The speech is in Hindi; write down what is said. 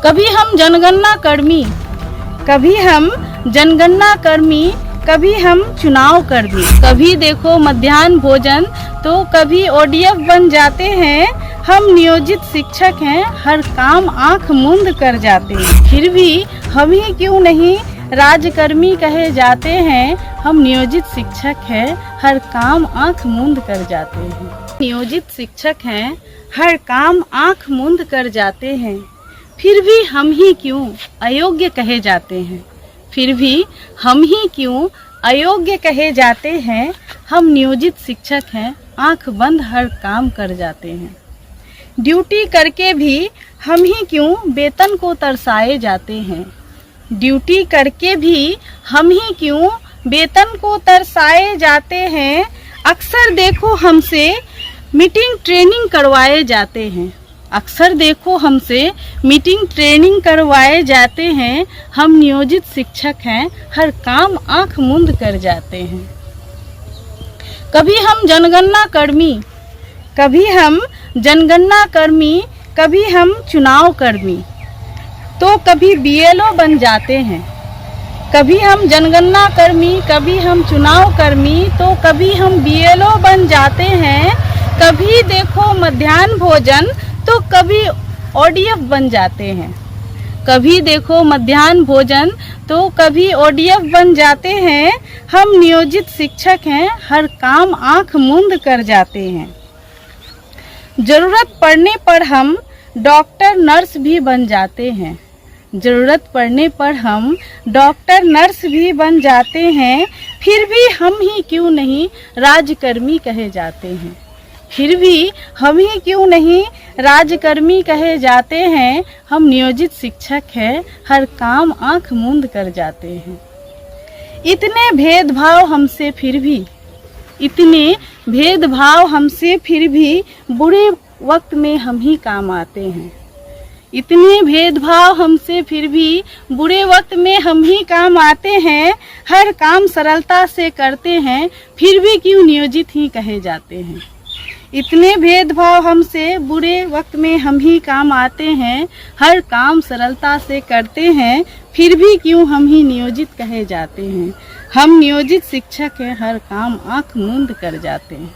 कभी हम जनगणना कर्मी, कभी हम जनगणना कर्मी, कभी हम चुनाव कर्मी। कभी देखो मध्याह्न भोजन तो कभी ओडीएफ बन जाते हैं। हम नियोजित शिक्षक हैं, हर काम आंख मूंद कर जाते हैं। फिर भी हम ही क्यों नहीं राजकर्मी कहे जाते हैं। हम नियोजित शिक्षक हैं, हर काम आंख मूंद कर जाते हैं। नियोजित शिक्षक हैं, हर काम आंख मूंद कर जाते हैं। फिर भी हम ही क्यों अयोग्य कहे जाते हैं। फिर भी हम ही क्यों अयोग्य कहे जाते हैं। हम नियोजित शिक्षक हैं, आंख बंद हर काम कर जाते हैं। ड्यूटी करके भी हम ही क्यों वेतन को तरसाए जाते हैं। ड्यूटी करके भी हम ही क्यों वेतन को तरसाए जाते हैं। अक्सर देखो हमसे मीटिंग ट्रेनिंग करवाए जाते हैं। अक्सर देखो हमसे मीटिंग ट्रेनिंग करवाए जाते हैं। हम नियोजित शिक्षक हैं, हर काम आंख मूंद कर जाते हैं। कभी हम जनगणना कर्मी, कभी हम जनगणना कर्मी, कभी हम चुनाव कर्मी, तो कभी बीएलओ बन जाते हैं। कभी हम जनगणना कर्मी, कभी हम चुनाव कर्मी, तो कभी हम बीएलओ बन जाते हैं। कभी देखो मध्याह्न भोजन तो कभी ओडीएफ बन जाते हैं। कभी देखो मध्याह्न भोजन तो कभी ओडीएफ बन जाते हैं। हम नियोजित शिक्षक हैं, हर काम आंख मूंद कर जाते हैं। जरूरत पड़ने पर हम डॉक्टर नर्स भी बन जाते हैं। जरूरत पड़ने पर हम डॉक्टर नर्स भी बन जाते हैं। फिर भी हम ही क्यों नहीं राजकर्मी कहे जाते हैं। फिर भी हम ही क्यों नहीं राजकर्मी कहे जाते हैं। हम नियोजित शिक्षक हैं, हर काम आंख मूंद कर जाते हैं। इतने भेदभाव हमसे फिर भी, इतने भेदभाव हमसे फिर भी बुरे वक्त में हम ही काम आते हैं। इतने भेदभाव हमसे फिर भी बुरे वक्त में हम ही काम आते हैं। हर काम सरलता से करते हैं, फिर भी क्यों नियोजित ही कहे जाते हैं। इतने भेदभाव हमसे बुरे वक्त में हम ही काम आते हैं। हर काम सरलता से करते हैं, फिर भी क्यों हम ही नियोजित कहे जाते हैं। हम नियोजित शिक्षक हैं, हर काम आंख मूंद कर जाते हैं।